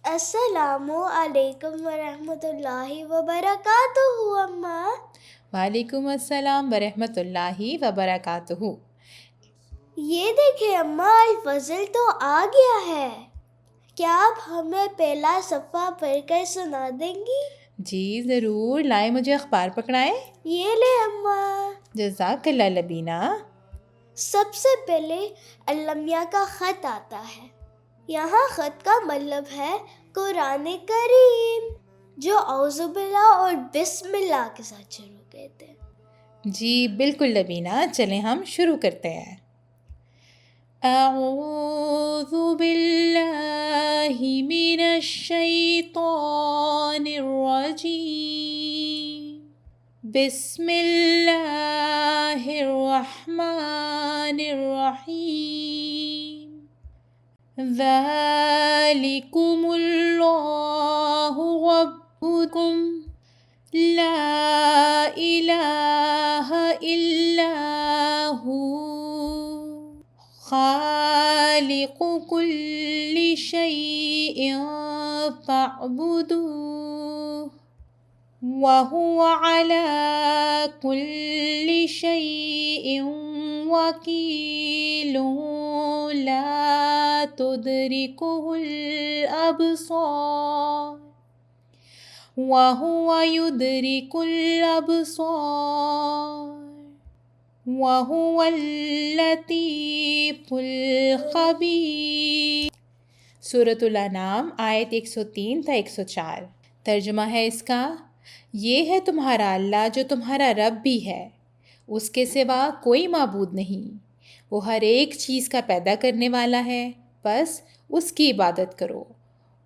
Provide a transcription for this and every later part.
السلام علیکم ورحمۃ اللہ وبرکاتہ اماں۔ وعلیکم السلام ورحمۃ اللہ وبرکاتہ۔ یہ دیکھیں اماں، الفضل تو آ گیا ہے۔ کیا آپ ہمیں پہلا صفحہ پڑھ کر سنا دیں گی؟ جی ضرور، لائیں مجھے اخبار پکڑائیں۔ یہ لے اماں۔ جزاک اللہ لبینہ۔ سب سے پہلے المیہ کا خط آتا ہے۔ یہاں خط کا مطلب ہے قرآن کریم، جو اعوذ باللہ اور بسم اللہ کے ساتھ شروع کرتے ہیں۔ جی بالکل لبینہ، چلیں ہم شروع کرتے ہیں۔ اعوذ باللہ من الشیطان الرجیم، بسم اللہ الرحمن الرحیم، ذالکم اللہ ربکم لا الہ الا ہو، خالق کل شیء فاعبدوہ وَهُوَ عَلَى كُلِّ شَيْءٍ وَكِيلٌ لَا تُدْرِكُهُ الْأَبْصَارُ وَهُوَ يُدْرِكُ الْأَبْصَارَ وَهُوَ اللَّطِيفُ الْخَبِيرُ۔ سورۃ الانعام آیت 103 تا 104۔ ترجمہ ہے اس کا، یہ ہے تمہارا اللہ جو تمہارا رب بھی ہے، اس کے سوا کوئی معبود نہیں، وہ ہر ایک چیز کا پیدا کرنے والا ہے، بس اس کی عبادت کرو،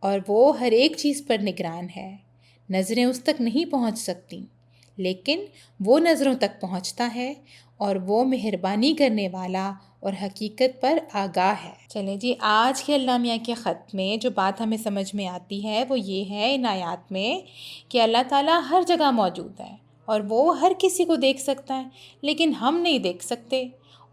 اور وہ ہر ایک چیز پر نگران ہے۔ نظریں اس تک نہیں پہنچ سکتی، لیکن وہ نظروں تک پہنچتا ہے، اور وہ مہربانی کرنے والا اور حقیقت پر آگاہ ہے۔ چلیں جی، آج کے المیہ کے خط میں جو بات ہمیں سمجھ میں آتی ہے وہ یہ ہے ان آیات میں کہ اللہ تعالیٰ ہر جگہ موجود ہے اور وہ ہر کسی کو دیکھ سکتا ہے، لیکن ہم نہیں دیکھ سکتے،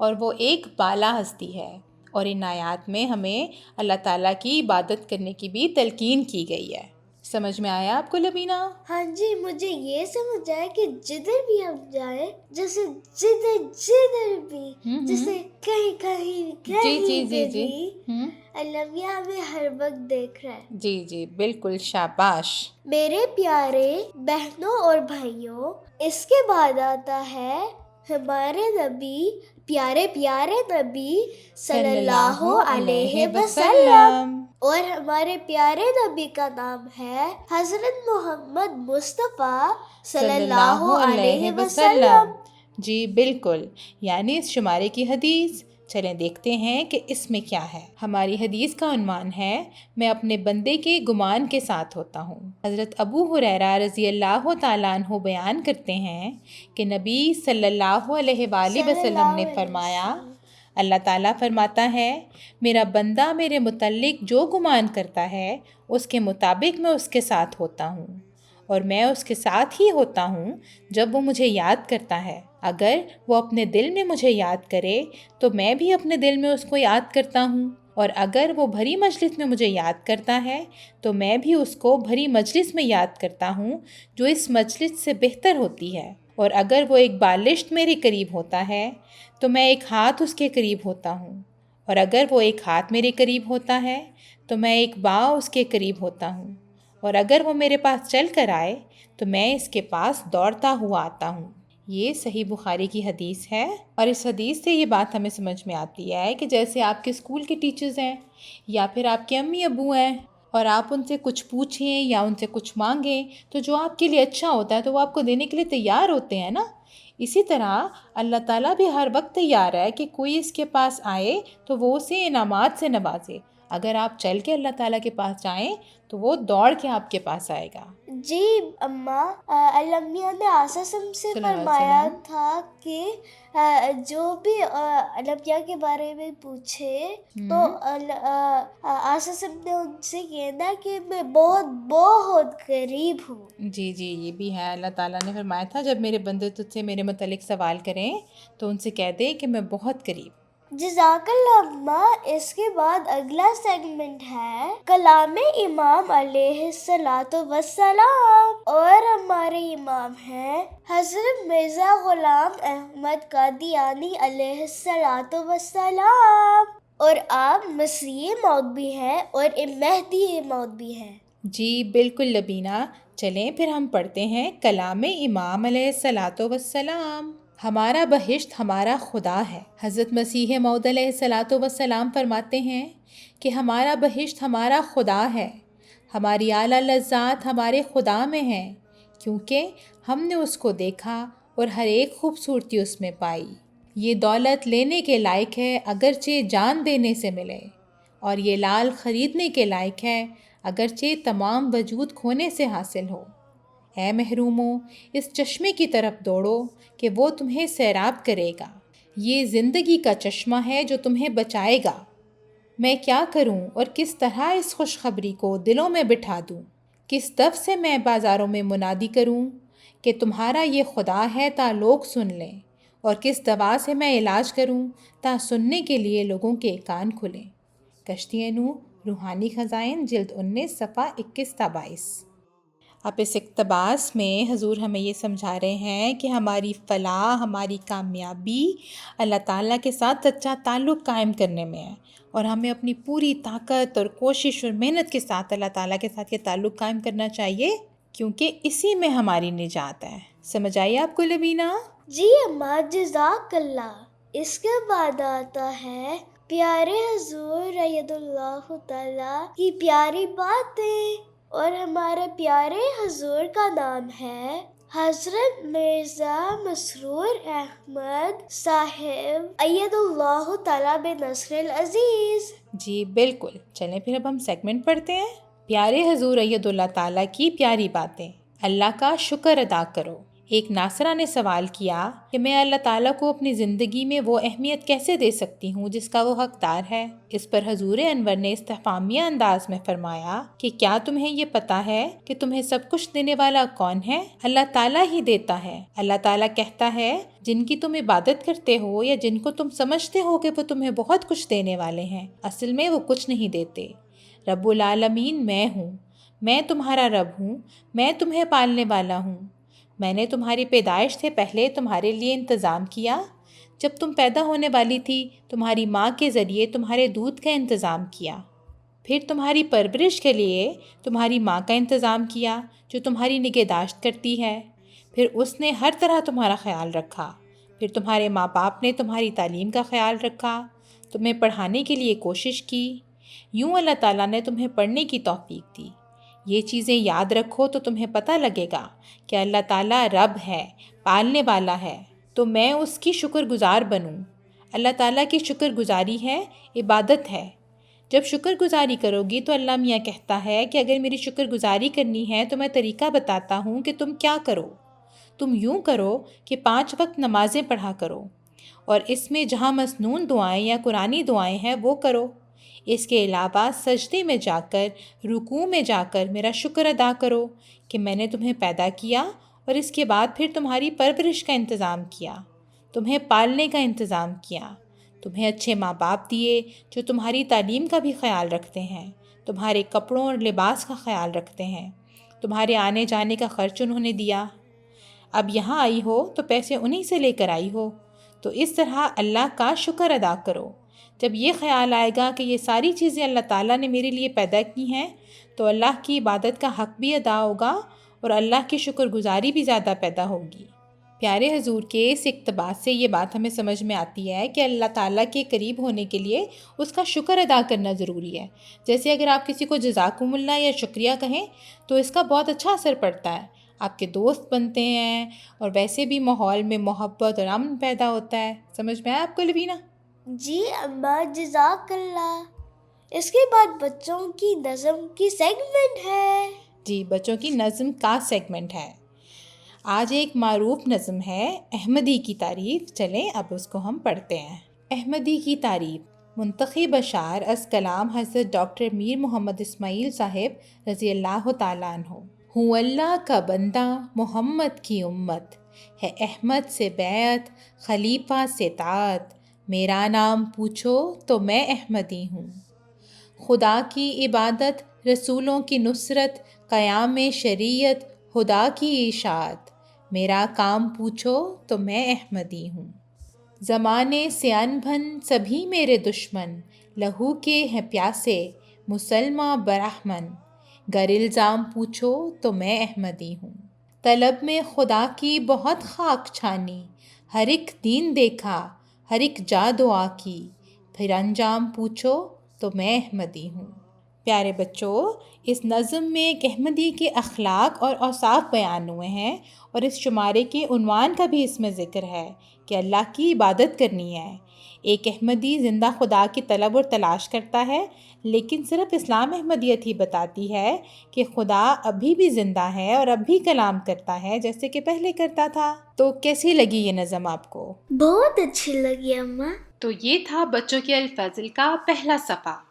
اور وہ ایک بالا ہستی ہے۔ اور ان آیات میں ہمیں اللہ تعالیٰ کی عبادت کرنے کی بھی تلقین کی گئی ہے۔ سمجھ میں آیا آپ کو لبینہ؟ ہاں جی، مجھے یہ سمجھ آیا کہ جدھر بھی ہم جائیں، جیسے جدھر بھی، جیسے کہیں پہ بھی المیہ ہمیں ہر وقت دیکھ رہا ہے۔ جی جی بالکل، شاباش۔ میرے پیارے بہنوں اور بھائیوں، اس کے بعد آتا ہے ہمارے نبی، پیارے نبی صلی اللہ علیہ وسلم، اور ہمارے پیارے نبی کا نام ہے حضرت محمد مصطفیٰ صلی اللہ علیہ وسلم۔ جی بالکل، یعنی اس شمارے کی حدیث۔ چلیں دیکھتے ہیں کہ اس میں کیا ہے۔ ہماری حدیث کا عنوان ہے، میں اپنے بندے کے گمان کے ساتھ ہوتا ہوں۔ حضرت ابو ہریرہ رضی اللہ تعالیٰ عنہ بیان کرتے ہیں کہ نبی صلی اللہ علیہ وآلہ وسلم نے فرمایا، اللہ تعالیٰ فرماتا ہے، میرا بندہ میرے متعلق جو گمان کرتا ہے اس کے مطابق میں اس کے ساتھ ہوتا ہوں، اور میں اس کے ساتھ ہی ہوتا ہوں جب وہ مجھے یاد کرتا ہے۔ اگر وہ اپنے دل میں مجھے یاد کرے تو میں بھی اپنے دل میں اس کو یاد کرتا ہوں، اور اگر وہ بھری مجلس میں مجھے یاد کرتا ہے تو میں بھی اس کو بھری مجلس میں یاد کرتا ہوں جو اس مجلس سے بہتر ہوتی ہے، اور اگر وہ ایک بالشت میرے قریب ہوتا ہے تو میں ایک ہاتھ اس کے قریب ہوتا ہوں، اور اگر وہ ایک ہاتھ میرے قریب ہوتا ہے تو میں ایک باں اس کے قریب ہوتا ہوں، اور اگر وہ میرے پاس چل کر آئے تو میں اس کے پاس دوڑتا ہوا آتا ہوں۔ یہ صحیح بخاری کی حدیث ہے، اور اس حدیث سے یہ بات ہمیں سمجھ میں آتی ہے کہ جیسے آپ کے اسکول کے ٹیچرز ہیں یا پھر آپ کے امی ابو ہیں، اور آپ ان سے کچھ پوچھیں یا ان سے کچھ مانگیں تو جو آپ کے لیے اچھا ہوتا ہے تو وہ آپ کو دینے کے لیے تیار ہوتے ہیں نا۔ اسی طرح اللہ تعالیٰ بھی ہر وقت تیار ہے کہ کوئی اس کے پاس آئے تو وہ اسے انعامات سے نوازے۔ اگر آپ چل کے اللہ تعالیٰ کے پاس جائیں تو وہ دوڑ کے آپ کے پاس آئے گا۔ جی اماں، المیہ نے آسم سے فرمایا تھا کہ جو بھی المیہ کے بارے میں پوچھے تو آسم نے ان سے کہنا کہ میں بہت بہت قریب ہوں۔ جی جی، یہ بھی ہے، اللہ تعالیٰ نے فرمایا تھا جب میرے بندے تجھ سے میرے متعلق سوال کریں تو ان سے کہہ دے کہ میں بہت قریب۔ جزاک اللہ اما۔ اس کے بعد اگلا سیگمنٹ ہے کلام امام علیہ الصلاۃ والسلام، اور ہمارے امام ہیں حضرت مرزا غلام احمد قادیانی علیہ الصلاۃ والسلام، اور آپ مسیح موعود بھی ہیں اور مہدی موعود بھی ہیں۔ جی بالکل لبینہ، چلیں پھر ہم پڑھتے ہیں کلام امام علیہ الصلاۃ والسلام۔ ہمارا بہشت ہمارا خدا ہے۔ حضرت مسیح موعود علیہ الصلاۃ والسلام فرماتے ہیں کہ ہمارا بہشت ہمارا خدا ہے، ہماری اعلیٰ لذات ہمارے خدا میں ہیں، کیونکہ ہم نے اس کو دیکھا اور ہر ایک خوبصورتی اس میں پائی۔ یہ دولت لینے کے لائق ہے اگرچہ جان دینے سے ملے، اور یہ لال خریدنے کے لائق ہے اگرچہ تمام وجود کھونے سے حاصل ہو۔ اے محروموں، اس چشمے کی طرف دوڑو کہ وہ تمہیں سیراب کرے گا۔ یہ زندگی کا چشمہ ہے جو تمہیں بچائے گا۔ میں کیا کروں اور کس طرح اس خوشخبری کو دلوں میں بٹھا دوں؟ کس دف سے میں بازاروں میں منادی کروں کہ تمہارا یہ خدا ہے تا لوگ سن لیں، اور کس دوا سے میں علاج کروں تا سننے کے لیے لوگوں کے کان کھلیں۔ کشتی نوح، روحانی خزائن، جلد 19، صفحہ 21 تا 22۔ اب اس اقتباس میں حضور ہمیں یہ سمجھا رہے ہیں کہ ہماری فلاح، ہماری کامیابی اللہ تعالیٰ کے ساتھ سچا تعلق قائم کرنے میں ہے، اور ہمیں اپنی پوری طاقت اور کوشش اور محنت کے ساتھ اللہ تعالیٰ کے ساتھ یہ تعلق قائم کرنا چاہیے، کیونکہ اسی میں ہماری نجات ہے۔ سمجھ آئیے آپ کو لبینہ؟ جی اما، جزاک اللہ۔ اس کے بعد آتا ہے پیارے حضور رضی اللہ تعالیٰ کی پیاری باتیں، اور ہمارے پیارے حضور کا نام ہے حضرت مرزا مسرور احمد صاحب اید اللہ تعالیٰ بنصر العزیز۔ جی بالکل، چلیں پھر اب ہم سیگمنٹ پڑھتے ہیں۔ پیارے حضور اید اللہ تعالیٰ کی پیاری باتیں۔ اللہ کا شکر ادا کرو۔ ایک ناصرہ نے سوال کیا کہ میں اللہ تعالیٰ کو اپنی زندگی میں وہ اہمیت کیسے دے سکتی ہوں جس کا وہ حقدار ہے؟ اس پر حضور انور نے استفہامیہ انداز میں فرمایا کہ کیا تمہیں یہ پتا ہے کہ تمہیں سب کچھ دینے والا کون ہے؟ اللہ تعالیٰ ہی دیتا ہے۔ اللہ تعالیٰ کہتا ہے جن کی تم عبادت کرتے ہو یا جن کو تم سمجھتے ہو کہ وہ تمہیں بہت کچھ دینے والے ہیں، اصل میں وہ کچھ نہیں دیتے۔ رب العالمین میں ہوں، میں تمہارا رب ہوں، میں تمہیں پالنے والا ہوں۔ میں نے تمہاری پیدائش سے پہلے تمہارے لیے انتظام کیا۔ جب تم پیدا ہونے والی تھی تمہاری ماں کے ذریعے تمہارے دودھ کا انتظام کیا، پھر تمہاری پرورش کے لیے تمہاری ماں کا انتظام کیا جو تمہاری نگہداشت کرتی ہے، پھر اس نے ہر طرح تمہارا خیال رکھا، پھر تمہارے ماں باپ نے تمہاری تعلیم کا خیال رکھا، تمہیں پڑھانے کے لیے کوشش کی، یوں اللہ تعالیٰ نے تمہیں پڑھنے کی توفیق دی۔ یہ چیزیں یاد رکھو تو تمہیں پتہ لگے گا کہ اللہ تعالیٰ رب ہے، پالنے والا ہے، تو میں اس کی شکر گزار بنوں۔ اللہ تعالیٰ کی شکر گزاری ہے، عبادت ہے۔ جب شکر گزاری کرو گی تو اللہ میاں کہتا ہے کہ اگر میری شکر گزاری کرنی ہے تو میں طریقہ بتاتا ہوں کہ تم کیا کرو۔ تم یوں کرو کہ 5 وقت نمازیں پڑھا کرو، اور اس میں جہاں مسنون دعائیں یا قرآنی دعائیں ہیں وہ کرو۔ اس کے علاوہ سجدے میں جا کر، رکوع میں جا کر میرا شکر ادا کرو کہ میں نے تمہیں پیدا کیا اور اس کے بعد پھر تمہاری پرورش کا انتظام کیا، تمہیں پالنے کا انتظام کیا، تمہیں اچھے ماں باپ دیے جو تمہاری تعلیم کا بھی خیال رکھتے ہیں، تمہارے کپڑوں اور لباس کا خیال رکھتے ہیں، تمہارے آنے جانے کا خرچ انہوں نے دیا۔ اب یہاں آئی ہو تو پیسے انہی سے لے کر آئی ہو، تو اس طرح اللہ کا شکر ادا کرو۔ جب یہ خیال آئے گا کہ یہ ساری چیزیں اللہ تعالیٰ نے میرے لیے پیدا کی ہیں تو اللہ کی عبادت کا حق بھی ادا ہوگا اور اللہ کی شکر گزاری بھی زیادہ پیدا ہوگی۔ پیارے حضور کے اس اقتباس سے یہ بات ہمیں سمجھ میں آتی ہے کہ اللہ تعالیٰ کے قریب ہونے کے لیے اس کا شکر ادا کرنا ضروری ہے۔ جیسے اگر آپ کسی کو جزاکم اللہ یا شکریہ کہیں تو اس کا بہت اچھا اثر پڑتا ہے، آپ کے دوست بنتے ہیں اور ویسے بھی ماحول میں محبت اور امن پیدا ہوتا ہے۔ سمجھ میں آیا آپ کو لبینہ؟ جی اما، جزاک اللہ۔ اس کے بعد بچوں کی نظم کی سیگمنٹ ہے۔ جی، بچوں کی نظم کا سیگمنٹ ہے۔ آج ایک معروف نظم ہے احمدی کی تعریف، چلیں اب اس کو ہم پڑھتے ہیں۔ احمدی کی تعریف۔ منتخب اشعار از کلام حضرت ڈاکٹر میر محمد اسماعیل صاحب رضی اللہ تعالیٰ عنہ۔ ہوں اللہ کا بندہ، محمد کی امت ہے، احمد سے بیعت، خلیفہ سے طاعت، میرا نام پوچھو تو میں احمدی ہوں۔ خدا کی عبادت، رسولوں کی نصرت، قیام شریعت، خدا کی اشاعت، میرا کام پوچھو تو میں احمدی ہوں۔ زمانے سے انبھن سبھی میرے دشمن، لہو کے ہیں پیاسے مسلماں برہمن، گر الزام پوچھو تو میں احمدی ہوں۔ طلب میں خدا کی بہت خاک چھانی، ہر ایک دین دیکھا، ہر ایک جا دعا کی، پھر انجام پوچھو تو میں احمدی ہوں۔ پیارے بچوں، اس نظم میں ایک احمدی کے اخلاق اور اوصاف بیان ہوئے ہیں، اور اس شمارے کے عنوان کا بھی اس میں ذکر ہے کہ اللہ کی عبادت کرنی ہے۔ ایک احمدی زندہ خدا کی طلب اور تلاش کرتا ہے، لیکن صرف اسلام احمدیت ہی بتاتی ہے کہ خدا ابھی بھی زندہ ہے اور اب بھی کلام کرتا ہے جیسے کہ پہلے کرتا تھا۔ تو کیسی لگی یہ نظم آپ کو؟ بہت اچھی لگی اماں۔ تو یہ تھا بچوں کے الفاظل کا پہلا صفحہ۔